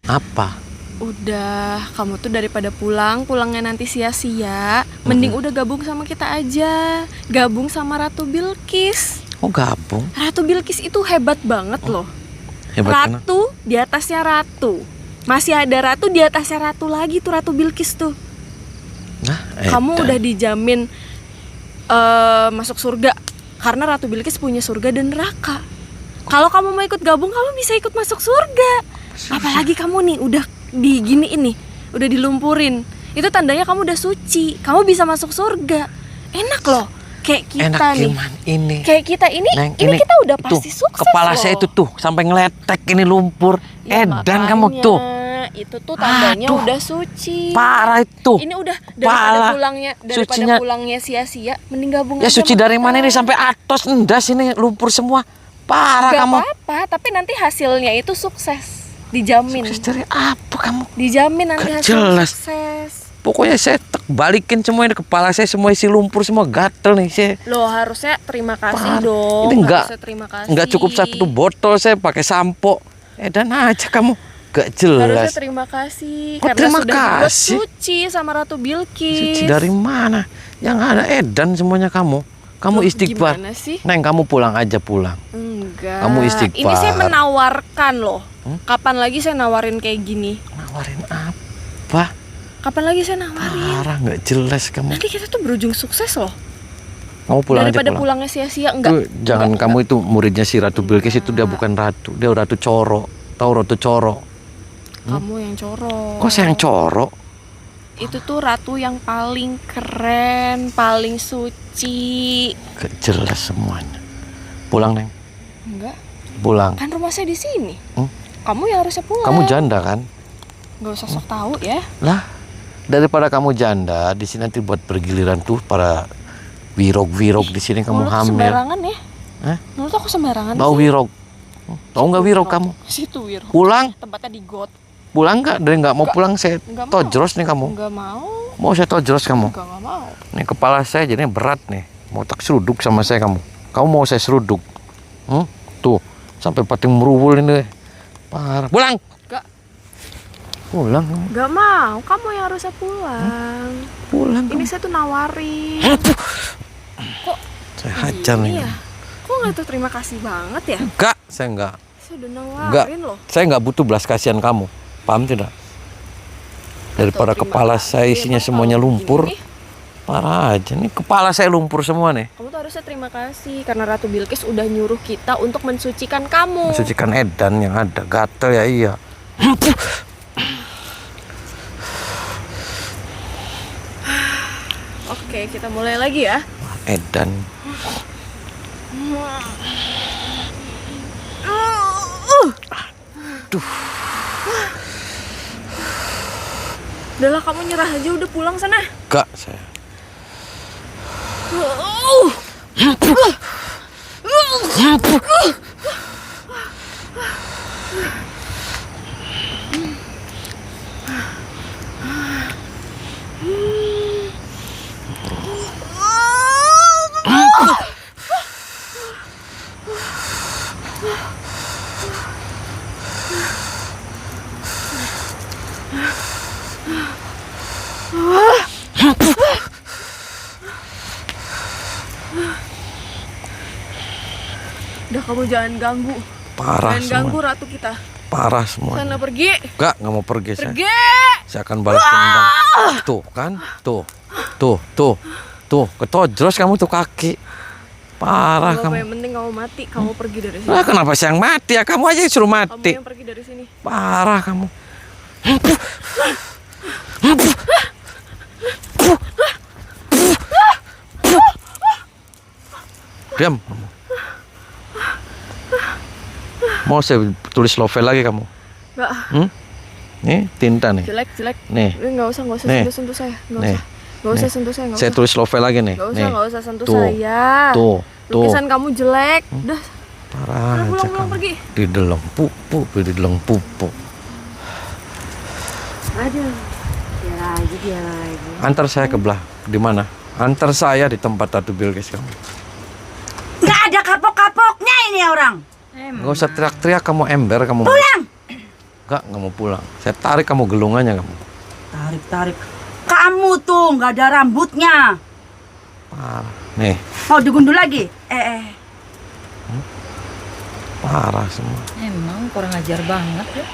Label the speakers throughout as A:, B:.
A: Apa?
B: Udah, kamu tuh daripada pulangnya nanti sia-sia, mending udah gabung sama kita aja. Gabung sama Ratu Bilqis.
A: Oh, gabung?
B: Ratu Bilqis itu hebat banget loh.
A: Hebat
B: Ratu di atasnya ratu. Masih ada ratu di atasnya ratu lagi tuh, Ratu Bilqis tuh.
A: Nah,
B: Kamu udah dijamin masuk surga. Karena Ratu Bilqis punya surga dan neraka. Kalau kamu mau ikut gabung, kamu bisa ikut masuk surga. Apalagi kamu nih udah diginiin nih, udah dilumpurin. Itu tandanya kamu udah suci. Kamu bisa masuk surga. Enak loh. Kayak kita
A: enak
B: nih.
A: Ini.
B: Kayak kita ini,
A: Neng,
B: ini kita udah pasti sukses
A: kepala
B: loh.
A: saya itu tuh sampai ngeletek ini lumpur.
B: Ya,
A: Edan
B: makanya,
A: kamu tuh.
B: Itu tuh tandanya udah suci.
A: Parah itu.
B: Ini udah daripada
A: Sucinya.
B: pulangnya sia-sia, mending gabung
A: Ya
B: aja
A: suci
B: sama
A: dari
B: kita.
A: mana ini sampai atas endas ini lumpur semua. Parah
B: Gak
A: kamu.
B: apa-apa, tapi nanti hasilnya itu sukses. Dijamin.
A: Sukses dari apa kamu?
B: Dijamin nanti
A: Gak
B: hasilnya
A: jelas.
B: sukses.
A: Pokoknya saya balikin semua ini kepala saya semua isi lumpur semua gatel nih saya.
B: Loh, harusnya terima kasih
A: Parah.
B: dong.
A: Ini
B: Harusnya terima kasih.
A: enggak cukup satu botol saya pakai sampo. Edan aja kamu. Gak jelas.
B: Harusnya terima kasih.
A: Kok
B: Karena
A: terima
B: sudah dibuat
A: kasih?
B: suci sama Ratu Bilqis.
A: Suci dari mana? Yang ada edan semuanya kamu. Kamu
B: Loh,
A: istighfar.
B: gimana sih?
A: Neng, kamu pulang aja pulang.
B: Enggak.
A: Kamu istighfar.
B: Ini saya menawarkan loh. Kapan lagi saya nawarin kayak gini?
A: Nawarin apa?
B: Kapan lagi saya nawarin?
A: Parah, nggak jelas kamu.
B: Nanti kita tuh berujung sukses loh.
A: Kamu pulang
B: Daripada
A: aja pulang.
B: pulangnya sia-sia, enggak.
A: Tuh, jangan
B: Enggak,
A: kamu itu muridnya si Ratu Bilqis itu dia bukan ratu, dia Ratu Coro. Tahu Ratu Coro?
B: Kamu yang corok.
A: Kok saya yang Coro?
B: Itu tuh ratu yang paling keren, paling suci.
A: Gak jelas semuanya. Pulang, Neng.
B: Enggak.
A: Pulang.
B: Kan rumah saya di sini.
A: Hmm?
B: Kamu yang harusnya pulang.
A: Kamu janda kan?
B: Gak usah sok tahu ya.
A: Lah, daripada kamu janda, di sini nanti buat bergiliran tuh para wirog-wirog di sini kamu
B: Mulut
A: hamil.
B: sembarangan ya.
A: Hah?
B: Menurut aku sembarangan
A: Bau
B: sih.
A: wirog. Tahu nggak wirog kamu?
B: Situ wirog.
A: Pulang,
B: Tempatnya di got.
A: pulang nggak? Dari nggak mau
B: Nggak.
A: pulang saya
B: Nggak mau.
A: tojros nih kamu.
B: Enggak mau.
A: Mau saya tojros kamu?
B: Enggak mau.
A: Nih kepala saya jadinya berat nih. Mau tak seruduk sama saya kamu. Kamu mau saya seruduk? Tuh, sampai pating meruwul ini. Parah. Pulang.
B: Enggak.
A: Pulang kamu.
B: Enggak mau. Kamu yang harusnya pulang.
A: Pulang
B: Ini
A: kamu.
B: saya tuh nawarin. Kok
A: Saya hajar nih.
B: iya? Kok nggak tuh terima kasih banget ya?
A: Enggak, saya enggak.
B: Saya udah
A: Enggak.
B: nawarin loh.
A: Saya enggak butuh belas kasihan kamu. Paham tidak? Daripada
B: Tuh, terima
A: kepala
B: kasih.
A: saya isinya
B: Emang
A: semuanya
B: kalau
A: lumpur.
B: begini,
A: Parah aja nih kepala saya lumpur semua nih.
B: kamu tuh harusnya terima kasih karena Ratu Bilqis udah nyuruh kita untuk mensucikan kamu.
A: Mensucikan edan yang ada gatel ya iya.
B: Oke, kita mulai lagi ya.
A: Edan.
B: Udahlah, kamu nyerah aja, udah pulang sana.
A: Enggak saya.
B: Udah, kamu jangan ganggu.
A: Parah
B: Jangan ganggu
A: semua.
B: ratu kita.
A: Parah semua.
B: Sana pergi.
A: Nggak mau pergi saya.
B: Pergi.
A: Saya akan balas dendam. Tuh kan, tuh, ketojros kamu tuh kaki. Parah
B: Kalau
A: kamu.
B: yang penting kamu mati, kamu pergi dari sini.
A: Lah kenapa saya yang mati ya? Kamu aja yang suruh
B: Kamu
A: mati.
B: yang pergi dari sini.
A: Parah kamu. Diam kamu. Mau saya tulis novel lagi kamu?
B: Enggak,
A: Nih tinta nih.
B: jelek.
A: Nih.
B: Enggak usah
A: Nih.
B: sentuh saya. Enggak
A: Nih.
B: usah. Enggak usah
A: Nih.
B: sentuh saya, enggak
A: Saya
B: usah.
A: tulis novel lagi nih.
B: Enggak usah,
A: Nih.
B: enggak usah sentuh
A: Tuh.
B: saya.
A: Tuh.
B: Lukisan kamu jelek. Udah,
A: Parah aja
B: pulang
A: kamu.
B: pergi.
A: Di dalam pupuk, di dalam pupuk.
B: Aduh. Dia lagi.
A: Antar saya ke belah. Di mana? Antar saya di tempat Ratu Bilqis kamu.
C: Nggak ada kapok-kapoknya ini orang.
A: Nggak usah teriak-teriak kamu ember kamu.
C: Pulang.
A: nggak mau pulang. Saya tarik kamu gelungannya kamu.
C: Tarik. Kamu tuh nggak ada rambutnya.
A: Parah. Nih,
C: Mau digundul lagi?
A: parah semua.
D: Emang kurang ajar banget ya.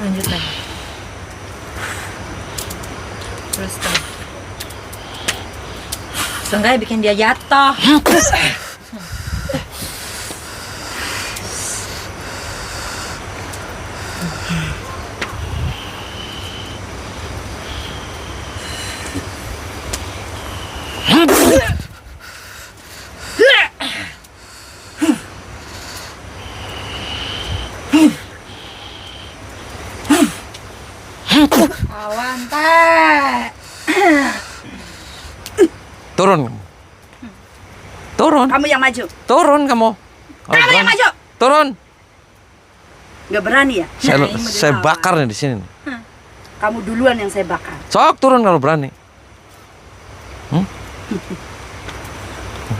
D: Lanjut lagi. Terus tuh. Seenggaknya bikin dia jatuh. Awan teh.
A: Turun kamu. Turun.
C: Kamu yang maju.
A: Turun kamu. Kalau
C: Kamu yang
A: berani,
C: maju.
A: turun.
C: Nggak berani ya?
A: Saya,
C: Nah, ini mau
A: saya
C: dilawan.
A: bakar nih di sini. nih.
C: Kamu duluan yang saya bakar.
A: Sok turun kalau berani.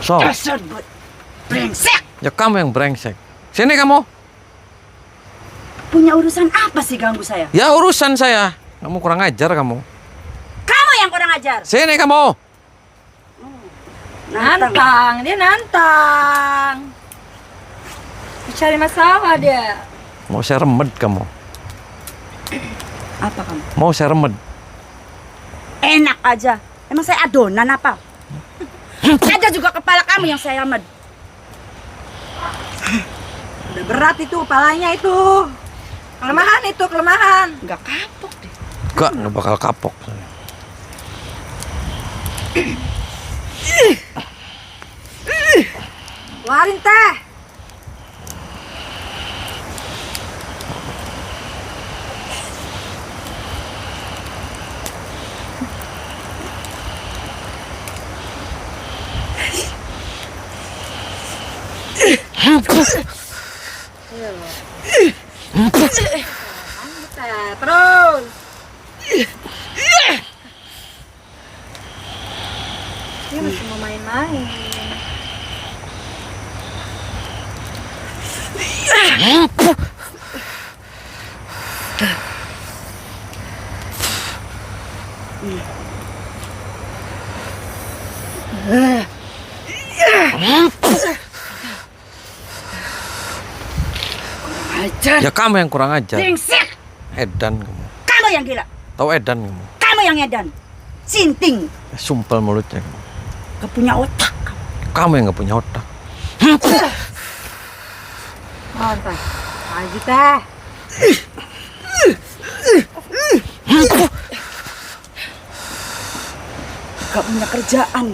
A: Sok.
C: Dasar buat brengsek.
A: Ya kamu yang brengsek. Sini kamu.
C: Punya urusan apa sih ganggu saya?
A: Ya urusan saya. Kamu kurang ajar kamu.
C: Kamu yang kurang ajar.
A: Sini kamu.
D: Nantang, dia nantang. Cari masalah dia.
A: Mau saya remed kamu.
C: Apa kamu?
A: Mau saya remed.
C: Enak aja. Emang saya adonan apa? Ada juga kepala kamu yang saya remed. Udah berat itu kepalanya itu.
D: Kelemahan itu, kelemahan.
C: Nggak kapok deh.
A: Nggak bakal kapok.
C: Warin teh.
D: Terus. Dia masih mau main-main.
C: Ajar.
A: Ya kamu yang kurang ajar.
C: Brengsek.
A: Edan kamu.
C: Kamu yang gila.
A: Tahu edan kamu.
C: Kamu yang edan. Sinting.
A: Sumpel mulutnya kamu.
C: Gak punya otak.
A: Kamu yang nggak punya otak.
D: Mantap. Lagi teh.
C: Gak punya kerjaan.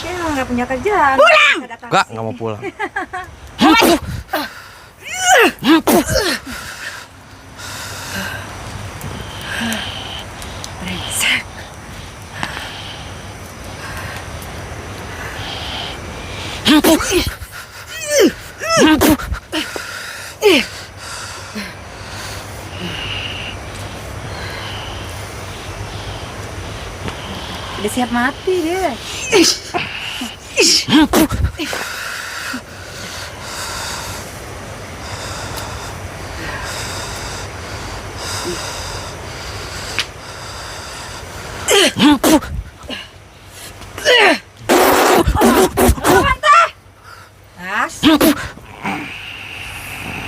D: Dia nggak punya kerjaan.
C: Pulang.
A: Nggak mau pulang.
C: Brengsek.
D: Udah siap mati dia.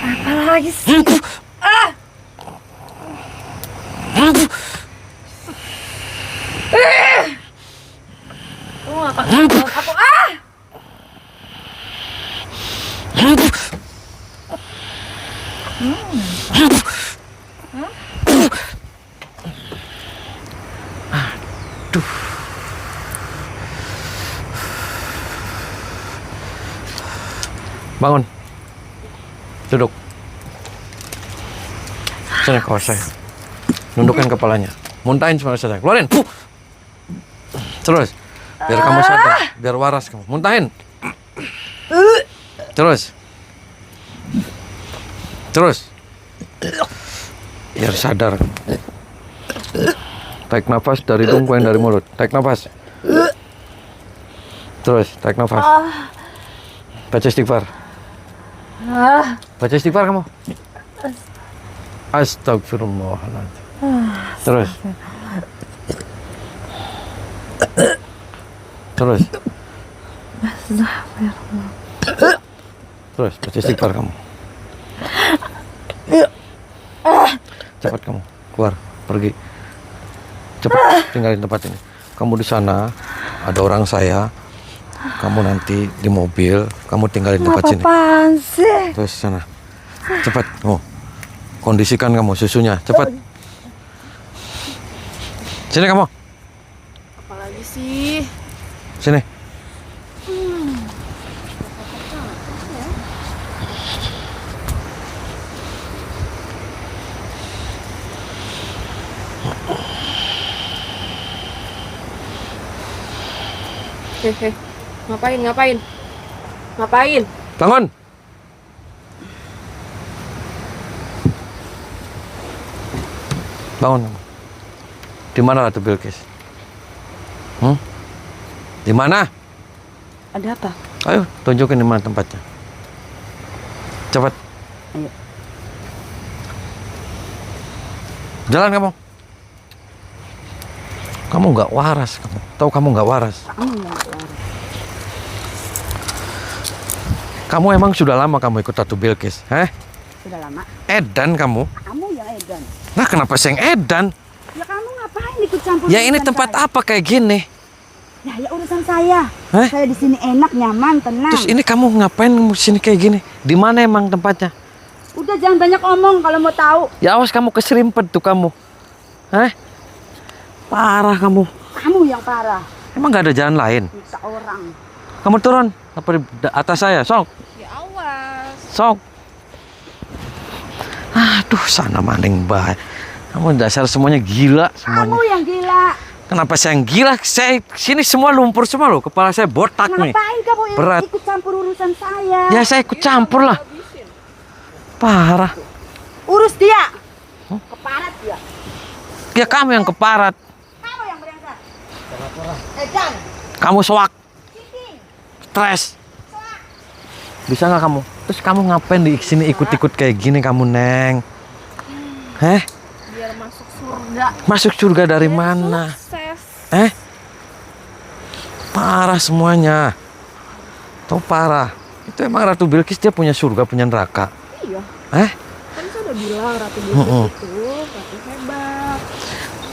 D: Apa lagi sih? Lu nggak apa?
A: Bangun. Duduk. Sini kau saya. Nundukkan kepalanya. Muntahin semua saya. Keluarin. Terus. Biar kamu sadar. Biar waras kamu. Muntahin. Terus. Terus. Biar sadar. Tarik nafas dari hidung, keluarin dari mulut. Tarik nafas. Terus, tarik nafas. Baca istighfar. Baca istighfar kamu. Astagfirullahaladzim. Terus. Terus. Terus, baca istighfar kamu. Cepat kamu, keluar, pergi. Cepat, tinggalin tempat ini. Kamu di sana, ada orang saya. Kamu nanti di mobil, kamu tinggalin tempat sini.
C: Apaan sih?
A: Terus sana. Cepat, kamu. Kondisikan kamu susunya, cepat. Sini kamu,
B: Apalagi sih?
A: sini.
B: Hehe. Ngapain?
A: Bangun. Bangun. Di mana Ratu Bilqis? Di mana?
C: Ada apa?
A: Ayo, tunjukin di mana tempatnya. Cepat.
C: Ayo.
A: Jalan kamu. Kamu nggak waras, kamu. Tahu kamu nggak waras. Kamu emang sudah lama kamu ikut Ratu Bilqis,
C: Sudah lama.
A: Edan kamu.
C: Kamu yang edan.
A: Nah, kenapa saya yang edan?
C: Ya kamu ngapain ikut campur?
A: Ya ini
C: urusan
A: tempat
C: saya?
A: apa kayak gini?
C: Ya urusan saya.
A: Hah?
C: Saya di sini enak, nyaman, tenang.
A: Terus ini kamu ngapain sini kayak gini? Di mana emang tempatnya?
C: Udah jangan banyak omong kalau mau tahu.
A: Ya awas kamu keserimpet tuh kamu. Parah kamu.
C: Kamu yang parah.
A: Emang nggak ada jalan lain?
C: Nyiksa orang.
A: Kamu turun apa di atas saya? Sok,
B: Ya awas.
A: sok. Aduh, sana maning baik. Kamu dasar semuanya gila semuanya.
C: Kamu yang gila.
A: Kenapa saya yang gila? Saya sini semua lumpur semua loh. Kepala saya botak nih.
C: Ngapain kamu
A: Berat.
C: ikut campur urusan saya?
A: Ya saya ikut campur lah. Parah.
C: Urus dia. Keparat dia.
A: Ya kamu yang keparat.
C: Kamu yang brengsek. Edan.
A: Kamu soak.
C: Cici.
A: Stres. Bisa nggak kamu? Terus kamu ngapain di sini ikut-ikut kayak gini kamu, Neng?
B: Biar masuk surga.
A: Masuk surga dari mana?
B: Sukses.
A: Parah semuanya. Tuh parah. Itu emang Ratu Bilqis dia punya surga, punya neraka.
B: Iya. Kan saya udah bilang Ratu
A: Mm-mm.
B: Bilqis itu ratu hebat.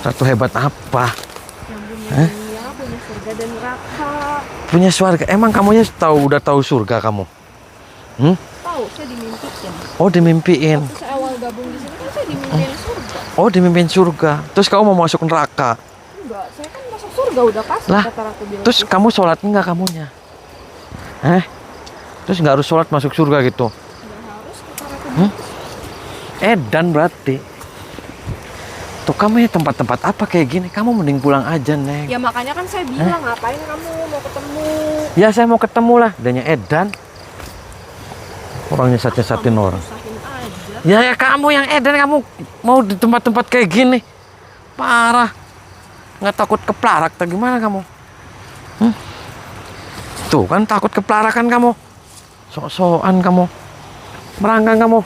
A: Ratu hebat apa?
B: Yang punya dunia, punya surga dan neraka.
A: Punya surga. Emang kamunya udah tahu surga kamu?
B: Tahu, saya dimimpiin.
A: Oh, dimimpiin.
B: Waktu saya awal gabung di sini kan saya dimimpiin surga.
A: Oh, dimimpin surga. Terus kamu mau masuk neraka.
B: Enggak, saya kan masuk surga udah pasti
A: Lah,
B: kata Ratu Bilqis.
A: Terus kamu sholat enggak kamunya? Terus nggak harus sholat masuk surga gitu?
B: Nggak harus kata Ratu Bilqis.
A: Edan berarti. Tuh kamu ya tempat-tempat apa kayak gini? Kamu mending pulang aja, Neng.
B: Ya makanya kan saya bilang ngapain kamu mau ketemu.
A: Ya saya mau ketemu lah. Adanya Edan. Orang nyesat-nyesatin orang.
B: Usahin aja.
A: Ya kamu yang Edan, kamu mau di tempat-tempat kayak gini. Parah. Nggak takut kepelarak atau gimana kamu? Tuh kan takut kepelarak kan kamu. Sok-sokan kamu. Merangkang kamu.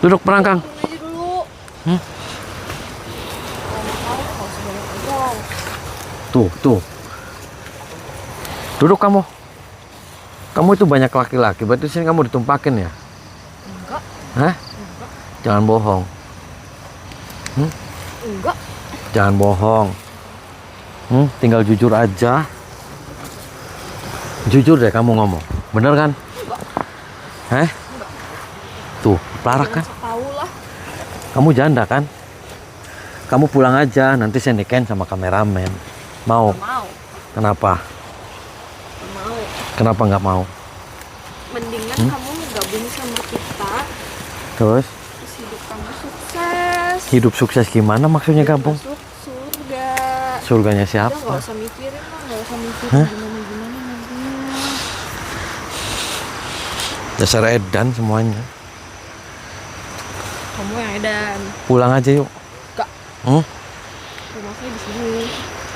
A: Duduk merangkang.
B: Turun aja dulu.
A: Tuh. Duduk kamu. Kamu itu banyak laki-laki, berarti sini kamu ditumpakin ya?
B: Enggak.
A: Jangan bohong.
B: Enggak.
A: Jangan bohong. Tinggal jujur aja. Jujur deh kamu ngomong. Bener kan? Tuh, pelarak kan?
B: Tahu lah.
A: Kamu janda kan? Kamu pulang aja, nanti saya nikahin sama kameramen. Mau?
B: Mau.
A: Kenapa?
B: Mau.
A: Kenapa nggak mau?
B: Mendingan kamu gabung sama kita.
A: Terus?
B: Terus hidup kamu sukses.
A: Hidup sukses gimana maksudnya gabung?
B: Masuk surga.
A: Surganya
B: Udah
A: siapa?
B: nggak usah mikirin lah, nggak usah mikirin gimana nantinya.
A: Dasar Edan semuanya.
B: Kamu yang Medan.
A: Pulang aja yuk.
B: Enggak. Rumah saya di sini.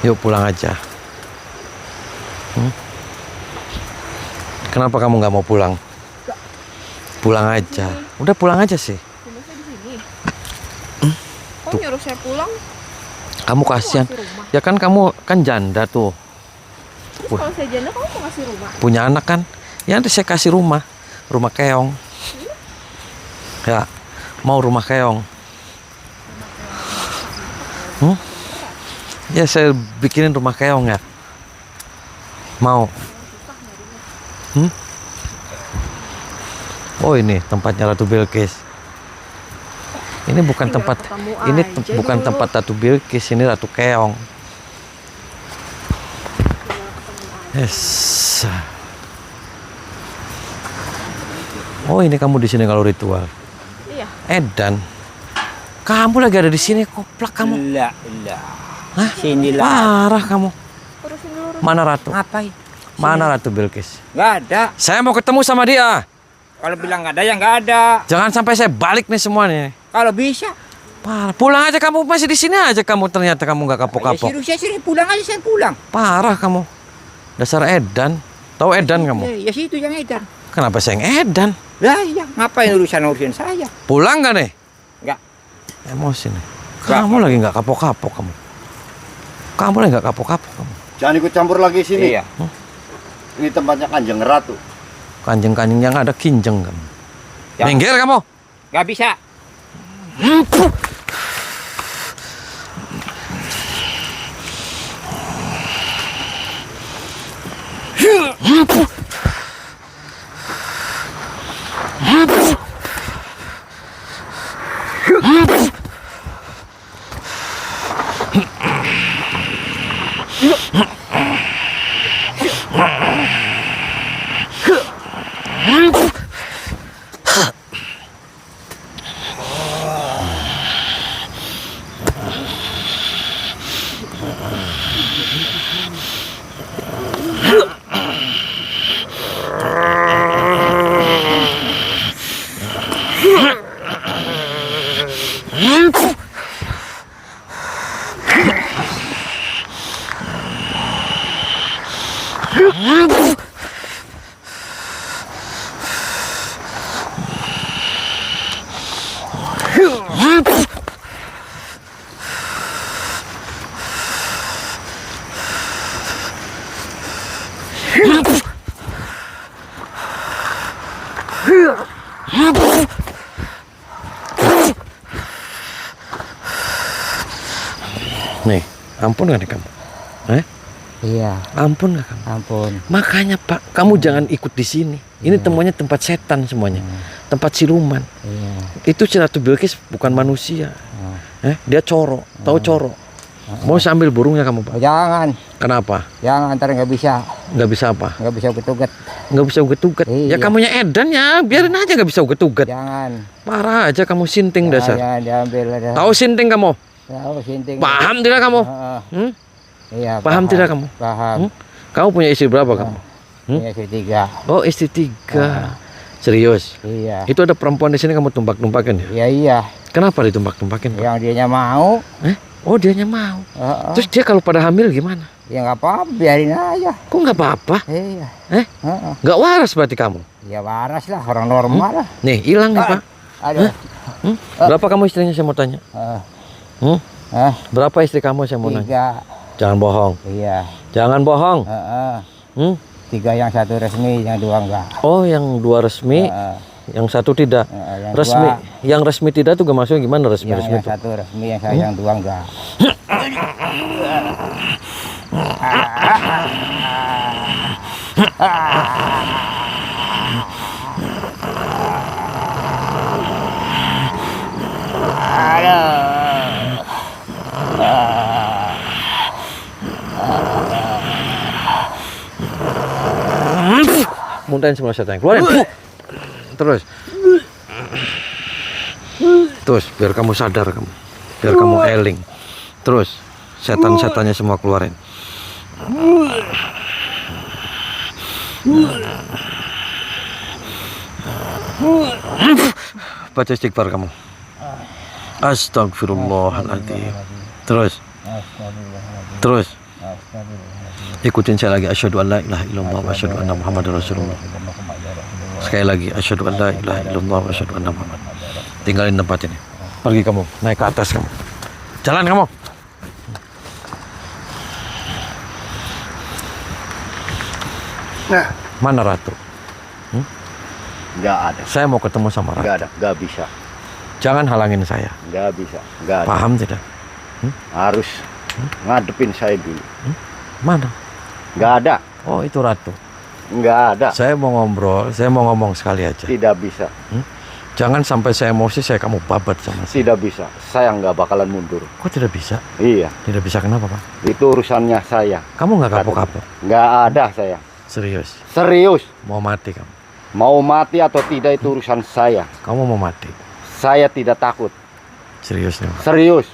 A: Yuk pulang aja. Kenapa kamu nggak mau pulang? Pulang aja. Udah pulang aja sih.
B: Rumah saya di sini. Kok nyuruh saya pulang?
A: Kamu kasihan.
B: Ngasih rumah.
A: Ya kan kamu kan janda tuh.
B: Terus kalau saya janda kamu mau ngasih rumah?
A: Punya anak kan? Ya nanti saya kasih rumah. Rumah keong. Ya, mau rumah keong. Ya saya bikinin rumah keong ya. Mau? Oh ini tempatnya Ratu Bilqis. Ini bukan
B: Tinggal
A: tempat.
B: ketemu
A: Ini
B: aja
A: bukan
B: dulu.
A: tempat Ratu Bilqis. Ini Ratu Keong. Yes. Oh ini kamu di sini kalau ritual.
B: Iya.
A: Edan. Kamu lagi ada di sini, koplak kamu.
E: Lah.
A: Hah?
E: Sinilah.
A: Parah kamu.
B: Urusin dulu.
A: Mana Ratu?
E: Ngapain?
A: Mana Ratu Bilqis?
E: Nggak ada.
A: Saya mau ketemu sama dia.
E: Kalau bilang nggak ada ya nggak ada.
A: Jangan sampai saya balik nih semua nih.
E: Kalau bisa.
A: Parah. Pulang aja kamu, masih di sini aja kamu, ternyata kamu nggak
E: Ya
A: kapok-kapok.
E: suruh saya pulang aja, saya pulang.
A: Parah kamu. Dasar Edan. Tahu Edan kamu?
E: Ya situ yang edan.
A: Kenapa saya yang Edan?
E: Lah iya, ngapain urusan saya?
A: Pulang gak nih?
E: Nggak.
A: Emosi nih.
E: Nggak.
A: Kamu lagi nggak kapok-kapok kamu. Kamu lagi nggak kapok-kapok kamu.
F: Jangan ikut campur lagi sini.
E: Iya.
F: Ini tempatnya Kanjeng Ratu.
A: Kanjeng-kanjeng yang ada kinjeng kamu.
E: Ya.
A: Minggir kamu.
E: Nggak bisa.
A: Nih, ampun gak nih kamu?
E: Iya,
A: Ampun gak kamu?
E: ampun.
A: Makanya Pak, kamu jangan ikut di sini. Ini temuannya tempat setan semuanya, tempat siluman.
E: Iya.
A: Itu si Ratu Bilqis bukan manusia. Dia coro, tahu coro? Mau sambil burungnya kamu Pak?
E: Jangan,
A: Kenapa?
E: jangan ntar nggak bisa,
A: Nggak bisa apa?
E: nggak bisa uget-uget.
A: Nggak bisa uget-uget. Ya
E: Iya.
A: kamunya Edan ya, biarin aja nggak bisa uget-uget.
E: Jangan.
A: Parah aja kamu sinting dasar.
E: Jangan diambil ada.
A: Tahu sinting kamu?
E: Tahu sinting.
A: Paham tidak kamu?
E: Heeh.
A: Hmm?
E: Iya.
A: Paham tidak kamu?
E: Paham.
A: Kamu punya istri berapa kamu?
E: Iya, ketiga.
A: Oh istri 3. Serius?
E: Iya.
A: Itu ada perempuan di sini kamu tumpak-tumpakin ya?
E: Iya, iya.
A: Kenapa ditumpak-tumpakin Pak?
E: Yang dianya mau.
A: Oh dianya mau.
E: Heeh.
A: Terus dia kalau pada hamil gimana?
E: Ya nggak apa-apa, biarin aja.
A: Kok nggak apa-apa?
E: Iya.
A: Eh?
E: Heeh.
A: Nggak waras berarti kamu?
E: Ya waras lah, orang normal lah.
A: Nih hilang nih Pak.
E: Aduh.
A: Berapa kamu istrinya saya mau tanya? Hmm? Berapa istri kamu saya mau nanya?
E: 3.
A: Jangan bohong.
E: Iya.
A: Jangan bohong.
E: Heeh.
A: Hmm?
E: 3 yang 1 resmi, yang 2 enggak.
A: Oh yang 2 resmi,
E: Heeh.
A: yang 1 tidak.
E: Yang
A: Resmi,
E: 2,
A: yang resmi tidak tuh gak maksudnya gimana resmi
E: yang,
A: resmi
E: yang
A: tuh?
E: 1 resmi, yang 2 enggak.
A: Muntahin semua setan, keluarin. Terus. Terus biar kamu sadar kamu. Biar kamu eling. Terus setan-setannya semua keluarin. Baca istighfar kamu. Astagfirullahaladzim. Terus.
E: Astagfirullahaladzim.
A: Terus.
E: Astagfirullahaladzim.
A: Ikutin saya lagi. Asyhadu an la ilaha illallah wa asyhadu anna Muhammadar Rasulullah. Sekali lagi. Asyhadu an la ilaha illallah wa asyhadu anna Muhammad. Tinggalin tempat ini. Pergi kamu. Naik ke atas kamu. Jalan kamu.
F: Nah,
A: Mana Ratu?
F: nggak ada.
A: Saya mau ketemu sama Ratu.
F: Nggak ada. Nggak bisa.
A: Jangan halangin saya.
F: Nggak bisa. Nggak ada.
A: Paham tidak?
F: Harus ngadepin saya dulu.
A: Mana?
F: Nggak ada.
A: Oh, itu Ratu.
F: Nggak ada.
A: Saya mau ngobrol, saya mau ngomong sekali aja.
F: Tidak bisa.
A: Jangan sampai saya emosi, saya kamu babat sama saya.
F: Tidak bisa. Saya nggak bakalan mundur.
A: Kok tidak bisa?
F: Iya.
A: Tidak bisa kenapa, Pak?
F: Itu urusannya saya.
A: Kamu nggak kapok-kapok?
F: Nggak ada saya.
A: Serius?
F: Serius.
A: Mau mati kamu?
F: Mau mati atau tidak itu urusan saya.
A: Kamu mau mati?
F: Saya tidak takut.
A: Serius nih, Pak?
F: Serius.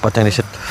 A: Patay ni Sid.